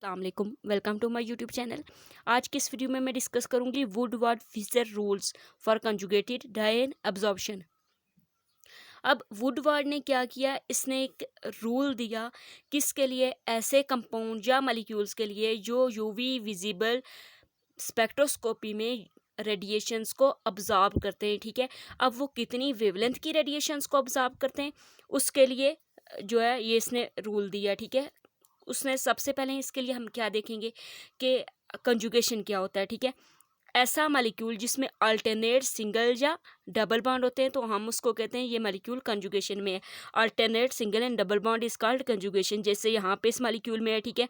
अस्सलाम welcome to my YouTube channel. आज की इस वीडियो में मैं डिस्कस करूंगी Woodward Fieser rules for conjugated diene absorption. अब वुडवार्ड ने क्या किया, इसने एक रूल दिया किसके लिए, ऐसे कंपाउंड या मॉलिक्यूल्स के लिए जो यूवी विजिबल स्पेक्ट्रोस्कोपी में रेडिएशंस को ऑब्जॉर्व करते हैं। ठीक है, अब वो कितनी वेवलेंथ की रेडिएशंस को ऑब्जॉर्व करते हैं उसके लिए जो है ये इसने रूल दिया। ठीक है, उसने सबसे पहले इसके लिए हम क्या देखेंगे कि कंजुगेशन क्या होता है। ठीक है, ऐसा मॉलिक्यूल जिसमें अल्टरनेट सिंगल या डबल बॉन्ड होते हैं तो हम उसको कहते हैं ये मॉलिक्यूल कंजुगेशन में है। Alternate single and double bond is called conjugation. जैसे यहाँ पे इस मॉलिक्यूल में है, ठीक है,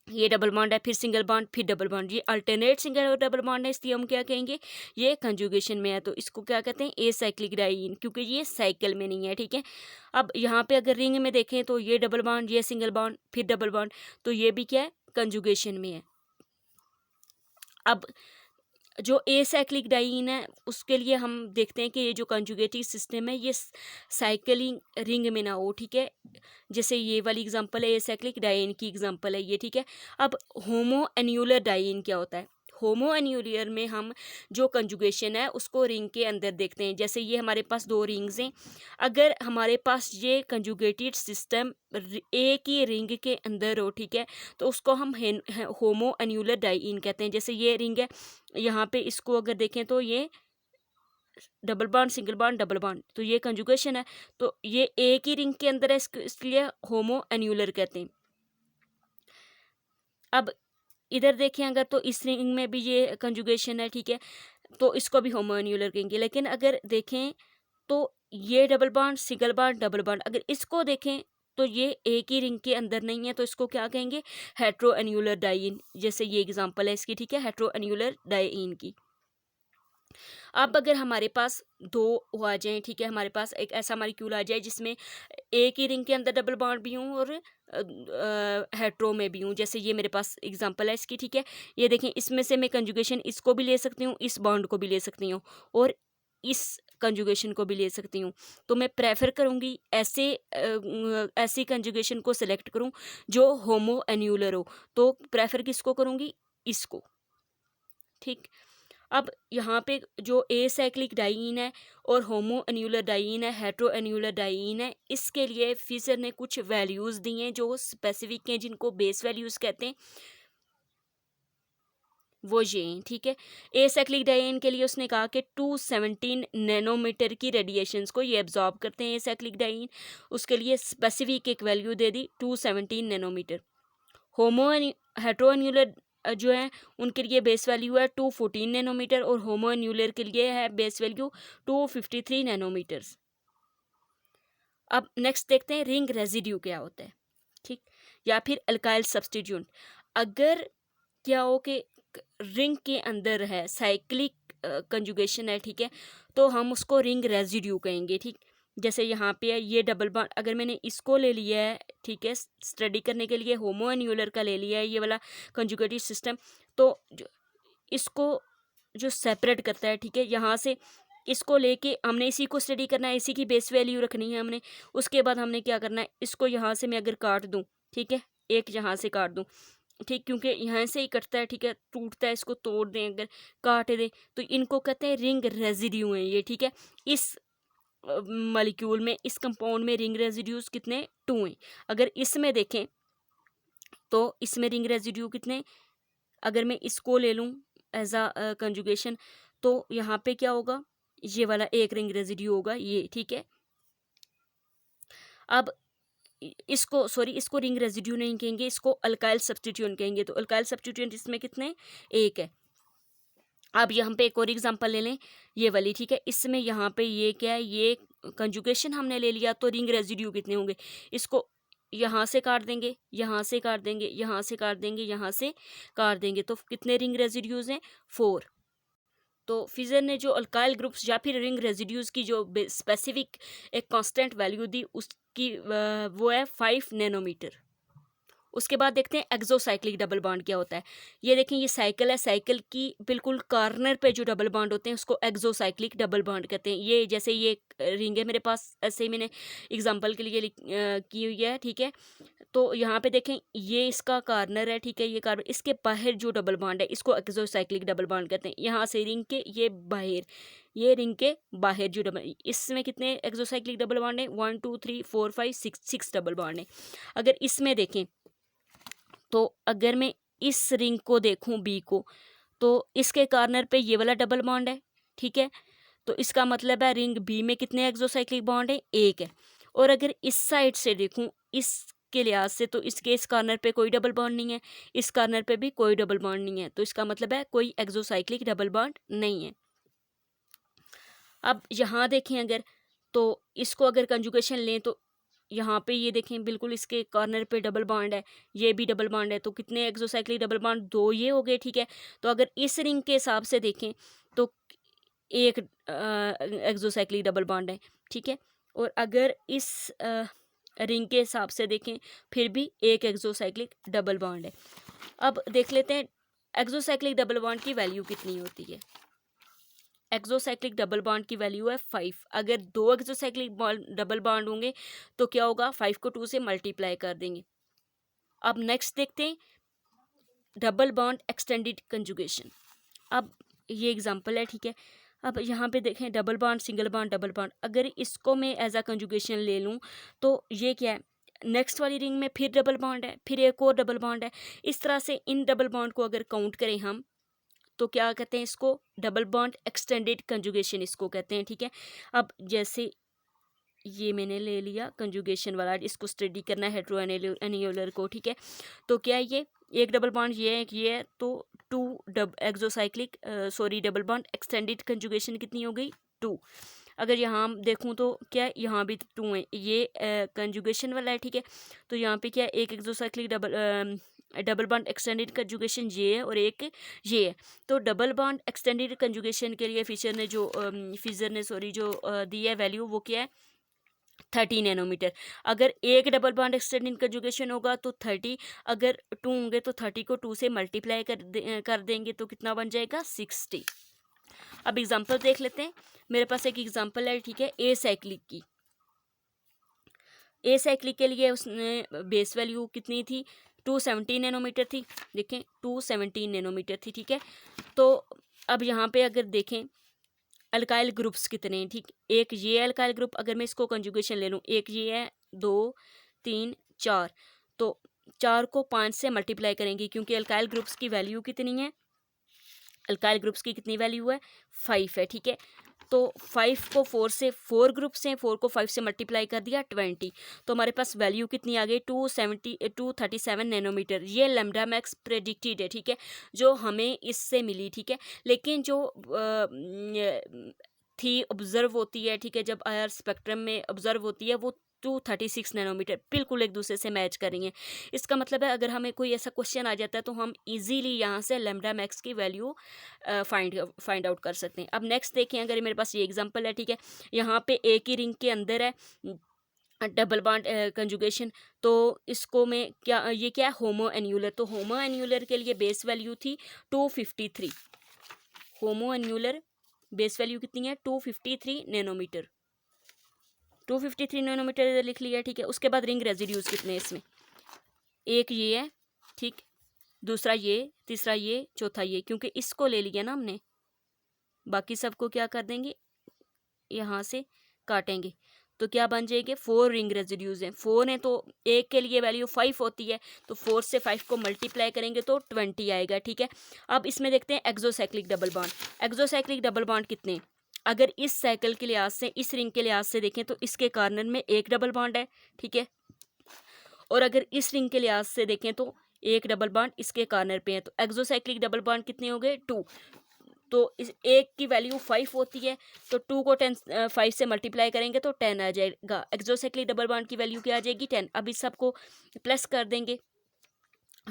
ये डबल बॉन्ड है, फिर सिंगल बॉन्ड, फिर डबल बॉन्ड, ये अल्टरनेट सिंगल और डबल बॉन्ड है, इसलिए हम क्या कहेंगे ये कंजुगेशन में है। तो इसको क्या कहते हैं एसाइक्लिक डाइईन, क्योंकि ये साइकिल में नहीं है। ठीक है, अब यहाँ पे अगर रिंग में देखें तो ये डबल बॉन्ड, ये सिंगल बॉन्ड, फिर डबल बॉन्ड, तो ये भी क्या है कंजुगेशन में है। अब जो एसाइक्लिक डाइईन है उसके लिए हम देखते हैं कि ये जो कंजुगेटिव सिस्टम है ये साइकिलिंग रिंग में ना हो। ठीक है, जैसे ये वाली एग्जांपल है एसाइक्लिक डाइईन की एग्जांपल है ये। ठीक है, अब होमो एन्यूलर डाइईन क्या होता है, होमो एन्यूलर में हम जो कंजुगेशन है उसको रिंग के अंदर देखते हैं। जैसे ये हमारे पास दो रिंग्स हैं, अगर हमारे पास ये कंजुगेटेड सिस्टम एक ही रिंग के अंदर हो, ठीक है, तो उसको हम होमो एन्यूलर डाइईन कहते हैं। जैसे ये रिंग है, यहाँ पे इसको अगर देखें तो ये double bond single bond double bond, तो ये कंजुगेशन है, तो ये एक ही रिंग के अंदर है, इसलिए होमो एन्यूलर कहते हैं। अब इधर देखें अगर तो इस रिंग में भी ये कंजुगेशन है, ठीक है, तो इसको भी होमो एन्यूलर कहेंगे। लेकिन अगर देखें तो ये double bond single bond double bond, अगर इसको देखें तो ये एक ही रिंग के अंदर नहीं है, तो इसको क्या कहेंगे हेट्रो एन्यूलर डाइईन। जैसे ये एग्जांपल है इसकी, ठीक है, हेट्रो एन्यूलर डाइईन की। अब अगर हमारे पास दो आ जाएं, ठीक है, हमारे पास एक ऐसा मॉलिक्यूल आ जाए जिसमें एक ही रिंग के अंदर डबल बॉन्ड भी हूँ और हेट्रो में भी हूँ, जैसे ये मेरे पास एग्जांपल है इसकी। ठीक है, ये देखें, इसमें से मैं कंजुगेशन इसको भी ले सकती हूँ, इस बॉन्ड को भी ले सकती हूँ और इस कंजुगेशन को भी ले सकती हूँ। तो मैं प्रेफर करूँगी ऐसी कंजुगेशन को सिलेक्ट करूँ जो होमो एन्यूलर हो। तो प्रेफर किसको करूँगी, इसको। ठीक, अब यहाँ पे जो एसाइक्लिक डाइईन है और होमो एन्यूलर डाइईन है, हेट्रो एन्यूलर डाइईन है, इसके लिए फिशर ने कुछ वैल्यूज़ दी हैं जो स्पेसिफिक हैं, जिनको बेस वैल्यूज़ कहते हैं, वो ये हैं। ठीक है, एसाइक्लिक डाइईन के लिए उसने कहा कि 217 नैनोमीटर की रेडिएशंस को ये एब्जॉर्ब करते हैं एसाइक्लिक डाइईन, उसके लिए स्पेसिफिक एक वैल्यू दे दी 217 नैनोमीटर। होमो हेट्रो एन्यूलर जो है उनके लिए बेस वैल्यू है 214 नैनोमीटर और होमो एन्यूलर के लिए है बेस वैल्यू 253 नैनोमीटर्स। अब नेक्स्ट देखते हैं रिंग रेजिड्यू क्या होता है। ठीक, या फिर अल्काइल सब्स्टिट्यूट। अगर क्या हो कि रिंग के अंदर है साइक्लिक कंजुगेशन है, ठीक है, तो हम उसको रिंग रेजिड्यू कहेंगे। ठीक, जैसे यहाँ पे है ये डबल बॉन्ड, अगर मैंने इसको ले लिया है, ठीक है, स्टडी करने के लिए होमो एन्यूलर का ले लिया है ये वाला कंजुगेटिव सिस्टम, तो इसको जो सेपरेट करता है, ठीक है, यहाँ से इसको लेके हमने इसी को स्टडी करना है, इसी की बेस वैल्यू रखनी है हमने। उसके बाद हमने क्या करना है, इसको यहाँ से मैं अगर काट दूँ, ठीक है, एक यहाँ से काट दूँ, ठीक, क्योंकि यहाँ से ही कटता है, ठीक है, टूटता है, इसको तोड़ दें अगर काट दें तो इनको कहते हैं रिंग रेजिड्यू हैं ये। ठीक है, इस मॉलिक्यूल में, इस कंपाउंड में रिंग रेजिड्यूज कितने 2 हैं। अगर इसमें देखें तो इसमें रिंग रेजिड्यू कितने, अगर मैं इसको ले लूँ एज अ कंजुगेशन, तो यहाँ पे क्या होगा, ये वाला एक रिंग रेजिड्यू होगा ये। ठीक है, अब इसको रिंग रेजिड्यू नहीं कहेंगे, इसको अल्काइल सब्स्टिट्यूएंट कहेंगे। तो अल्काइल सब्स्टिट्यूएंट इसमें कितने, एक है। अब यहाँ पे एक और एग्जांपल ले लें ये वाली, ठीक है, इसमें यहाँ पे ये क्या है, ये कंजुगेशन हमने ले लिया, तो रिंग रेजिड्यू कितने होंगे, इसको यहाँ से काट देंगे, यहाँ से काट देंगे, यहाँ से काट देंगे, यहाँ से काट देंगे, तो कितने रिंग रेजिड्यूज हैं 4। तो फिजर ने जो अल्काइल ग्रुप्स या फिर रिंग रेजिड्यूज की जो स्पेसिफिक एक कांस्टेंट वैल्यू दी उसकी वो है 5 नैनोमीटर। उसके बाद देखते हैं एक्सोसाइक्लिक डबल बॉन्ड क्या होता है। ये देखें, ये साइकिल है, साइकिल की बिल्कुल कॉर्नर पे जो डबल बॉन्ड होते हैं उसको एक्सोसाइक्लिक डबल बॉन्ड कहते हैं। ये जैसे ये रिंग है मेरे पास, ऐसे ही मैंने एग्जांपल के लिए की हुई है, ठीक है। तो यहाँ पे देखें, ये इसका कॉर्नर है, ठीक है, ये कॉर्नर, इसके बाहर जो डबल बॉन्ड है इसको एक्सोसाइक्लिक डबल बॉन्ड कहते हैं। यहाँ से रिंग के ये बाहर, ये रिंग के बाहर जो डबल, इसमें कितने एक्सोसाइक्लिक डबल बॉन्ड है, 1 2 3 4 5 6 डबल बॉन्ड है। अगर इसमें देखें तो अगर मैं इस रिंग को देखूं बी को, तो इसके कॉर्नर पे ये वाला डबल बॉन्ड है, ठीक है। तो इसका मतलब है रिंग बी में कितने एक्सोसाइक्लिक बॉन्ड है, एक है। और अगर इस साइड से देखूं इसके लिहाज से, तो इसके इस कॉर्नर पे कोई डबल बॉन्ड नहीं है, इस कॉर्नर पे भी कोई डबल बॉन्ड नहीं है, तो इसका मतलब है कोई एक्सोसाइक्लिक डबल बॉन्ड नहीं है। अब यहाँ देखें अगर, तो इसको अगर कंजुगेशन लें तो यहाँ पे ये देखें बिल्कुल इसके कॉर्नर पे डबल बॉन्ड है, ये भी डबल बॉन्ड है, तो कितने एक्सोसाइक्लिक डबल बॉन्ड, दो ये हो गए, ठीक है। तो अगर इस रिंग के हिसाब से देखें तो एक एक्सोसाइक्लिक डबल बॉन्ड है, ठीक है। और अगर इस रिंग के हिसाब से देखें फिर भी एक एक्सोसाइक्लिक डबल बॉन्ड है। अब देख लेते हैं एक्सोसाइक्लिक डबल बॉन्ड की वैल्यू कितनी होती है। एक्सोसाइक्लिक डबल बॉन्ड की वैल्यू है 5। अगर दो एक्सोसाइक्लिक डबल बॉन्ड होंगे तो क्या होगा, 5 को 2 से मल्टीप्लाई कर देंगे। अब नेक्स्ट देखते हैं डबल बॉन्ड एक्सटेंडेड कंजुगेशन। अब ये एग्जांपल है, ठीक है। अब यहाँ पे देखें double bond, single bond, double bond, अगर इसको मैं एज अ कंजुगेशन ले लूँ तो ये क्या है, नेक्स्ट वाली रिंग में फिर डबल बॉन्ड है, फिर एक और डबल बॉन्ड है। इस तरह से इन डबल बॉन्ड को अगर काउंट करें हम तो क्या कहते हैं, इसको डबल बॉन्ड एक्सटेंडेड कंजुगेशन इसको कहते हैं, ठीक है। अब जैसे ये मैंने ले लिया कंजुगेशन वाला, इसको स्टडी करना है हेटेरो एनियोलर को, ठीक है। तो क्या है, ये एक डबल बॉन्ड ये है, ये है, तो two exocyclic double bond extended conjugation कितनी हो गई, 2। अगर यहाँ देखूँ तो क्या है, यहाँ भी 2 है, ये कंजुगेशन वाला है, ठीक है। तो यहाँ पे क्या है, एक exocyclic double bond extended conjugation ये है और एक ये है। तो डबल बॉन्ड एक्सटेंडेड कंजुगेशन के लिए फिशर ने जो दी है वैल्यू, वो क्या है, 30 नैनोमीटर। अगर एक डबल बॉन्ड एक्सटेंडेड कंजुगेशन होगा तो 30, अगर 2 होंगे तो 30 को 2 से मल्टीप्लाई कर देंगे तो कितना बन जाएगा, 60। अब एग्जांपल देख लेते हैं। मेरे पास एक एग्जांपल है, ठीक है, ए साइक्लिक की। ए साइक्लिक के लिए उसने बेस वैल्यू कितनी थी, 270 नैनोमीटर थी। देखें 270 नैनोमीटर थी, ठीक है। तो अब यहाँ पे अगर देखें अल्काइल ग्रुप्स कितने हैं, ठीक, एक ये अल्काइल ग्रुप, अगर मैं इसको कंजुगेशन ले लूँ, एक ये है, 2 3 4, तो 4 को 5 से मल्टीप्लाई करेंगे क्योंकि अल्काइल ग्रुप्स की वैल्यू कितनी है, अल्काइल ग्रुप्स की कितनी वैल्यू है, 5 है, ठीक है। तो 5 को 4 से, 4 ग्रुप्स हैं, 4 को 5 से मल्टीप्लाई कर दिया 20, तो हमारे पास वैल्यू कितनी आ गई, 237 नैनोमीटर। ये लैम्डा मैक्स प्रेडिक्टेड है, ठीक है, जो हमें इससे मिली, ठीक है। लेकिन जो थी ऑब्जर्व होती है, ठीक है, जब आईआर स्पेक्ट्रम में ऑब्जर्व होती है वो 236 नैनोमीटर बिल्कुल एक दूसरे से मैच कर रही हैं। इसका मतलब है अगर हमें कोई ऐसा क्वेश्चन आ जाता है तो हम इजीली यहाँ से लैम्डा मैक्स की वैल्यू फाइंड आउट कर सकते हैं। अब नेक्स्ट देखें, अगर मेरे पास ये एग्जांपल है, ठीक है, यहाँ पे एक ही रिंग के अंदर है डबल बॉन्ड कंजुगेशन, तो इसको मैं क्या, ये क्या है, होमो एन्यूलर। तो होमो एन्यूलर के लिए बेस वैल्यू थी 253। होमो एन्यूलर बेस वैल्यू कितनी है, 253 नैनोमीटर। 253 नैनोमीटर लिख लिया, ठीक है। उसके बाद रिंग रेजिड्यूज कितने हैं इसमें, एक ये है, ठीक, दूसरा ये, तीसरा ये, चौथा ये, क्योंकि इसको ले लिया ना हमने, बाकी सबको क्या कर देंगे, यहाँ से काटेंगे, तो क्या बन जाएंगे, 4 रिंग रेजिड्यूज हैं। 4 हैं तो एक के लिए वैल्यू 5 होती है, तो 4 से 5 को मल्टीप्लाई करेंगे तो 20 आएगा, ठीक है। अब इसमें देखते हैं exocyclic double bond. Exocyclic double bond कितने हैं, अगर इस साइकिल के लिहाज से, इस रिंग के लिहाज से देखें तो इसके कॉर्नर में एक डबल बॉन्ड है, ठीक है। और अगर इस रिंग के लिहाज से देखें तो एक डबल बॉन्ड इसके कॉर्नर पे है, तो एक्सोसाइक्लिक डबल बॉन्ड कितने हो गए, 2। तो इस एक की वैल्यू 5 होती है, तो 2 को 5 से मल्टीप्लाई करेंगे तो 10 आ जाएगा। एक्सोसाइक्लिक डबल बॉन्ड की वैल्यू क्या आ जाएगी, 10। अब इस सबको प्लस कर देंगे,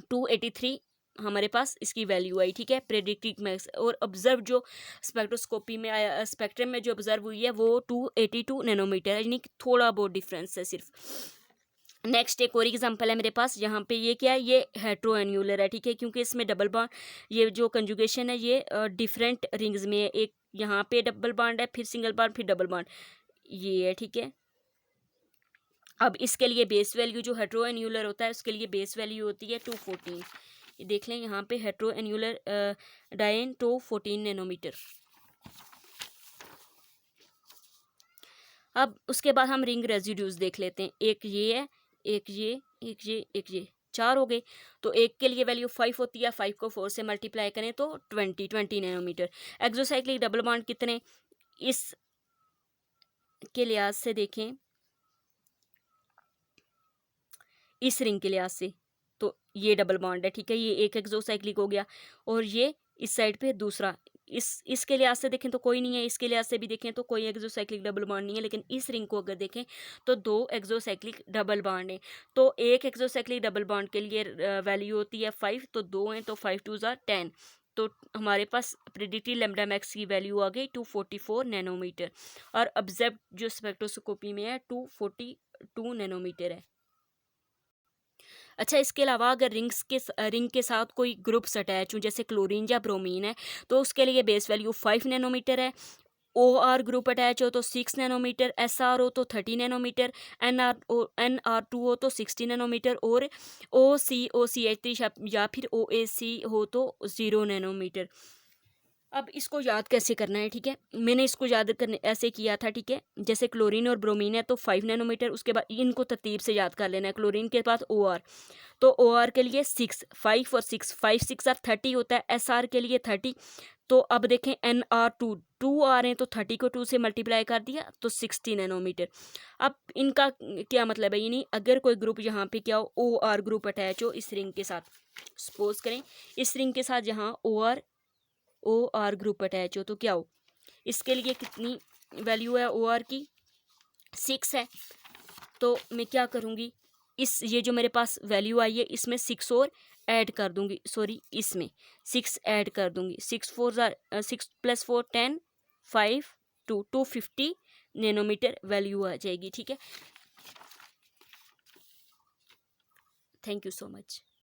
283 हमारे पास इसकी वैल्यू आई, ठीक है, प्रेडिक्टेड मैक्स। और ऑब्जर्व जो स्पेक्ट्रोस्कोपी में आया, स्पेक्ट्रम में जो ऑब्जर्व हुई है वो 282 नैनोमीटर है, यानी कि थोड़ा बहुत डिफरेंस है सिर्फ। नेक्स्ट एक और एग्जांपल है मेरे पास, यहाँ पे ये क्या है, ये हेट्रोएन्यूलर है, ठीक है, क्योंकि इसमें डबल बॉन्ड, ये जो कंजुगेशन है ये डिफरेंट रिंग्स में है, एक यहाँ पे डबल बॉन्ड है, फिर सिंगल बॉन्ड, फिर डबल बॉन्ड, ये है, ठीक है। अब इसके लिए बेस वैल्यू जो हेट्रोएन्यूलर होता है उसके लिए बेस वैल्यू होती है 214। ये देख लें यहाँ पे हेट्रोएन्यूलर डायन 214 नैनोमीटर। अब उसके बाद हम रिंग रेजिड्यूज देख लेते हैं, एक ये है, एक ये, एक ये, एक ये, 4 हो गए। तो एक के लिए वैल्यू 5 होती है, 5 को 4 से मल्टीप्लाई करें तो 20 नैनोमीटर। एक्सोसाइक्लिक डबल बॉन्ड कितने, इस के लिहाज से देखें, इस रिंग के लिहाज से तो ये डबल बॉन्ड है, ठीक है, ये एक एक्सोसाइक्लिक हो गया, और ये इस साइड पे दूसरा, इसके लिहाज से देखें तो कोई नहीं है, इसके लिहाज से भी देखें तो कोई एक्सोसाइक्लिक डबल बॉन्ड नहीं है, लेकिन इस रिंग को अगर देखें तो 2 एक्सोसाइक्लिक डबल बॉन्ड है। तो एक एक्सोसाइक्लिक डबल बॉन्ड के लिए वैल्यू होती है 5, तो 2 हैं तो 5 2 ज़ा 10, तो हमारे पास प्रेडिक्टेड लैम्डा मैक्स की वैल्यू आ गई 244 नैनोमीटर, और ऑब्जर्व जो स्पेक्ट्रोस्कोपी में है 242 नैनोमीटर है। अच्छा, इसके अलावा अगर रिंग के साथ कोई ग्रुप्स अटैच हों, जैसे क्लोरीन या ब्रोमीन है, तो उसके लिए बेस वैल्यू 5 नैनोमीटर है। ओ आर ग्रुप अटैच हो तो 6 नैनोमीटर, एस आर हो तो 30 नैनोमीटर, एन आर टू हो तो 60 नैनोमीटर, और ओ सी एच थ्री या फिर ओ ए सी हो तो 0 नैनोमीटर। अब इसको याद कैसे करना है, ठीक है, मैंने इसको याद करने ऐसे किया था, ठीक है, जैसे क्लोरीन और ब्रोमीन है तो 5 नैनोमीटर, उसके बाद इनको तरतीब से याद कर लेना है। क्लोरीन के पास ओ आर, तो ओ आर के लिए 6, 5 और 6, 5 6 आर 30 होता है, एस आर के लिए 30। तो अब देखें एन आर टू आ रहे हैं तो 30 को 2 से मल्टीप्लाई कर दिया तो 60 नैनोमीटर। अब इनका क्या मतलब है, यानी अगर कोई ग्रुप यहाँ पे क्या हो, ओ आर ग्रुप अटैच हो इस रिंग के साथ, सपोज करें इस रिंग के साथ यहाँ ओ आर ग्रुप अटैच हो तो क्या हो, इसके लिए कितनी वैल्यू है ओ आर की, 6 है। तो मैं क्या करूँगी, इस ये जो मेरे पास वैल्यू आई है इसमें 6 और ऐड कर दूंगी, सॉरी इसमें 6 ऐड कर दूंगी, 6 + 4 10, 5 2 250 नैनोमीटर वैल्यू आ जाएगी, ठीक है। Thank you so much.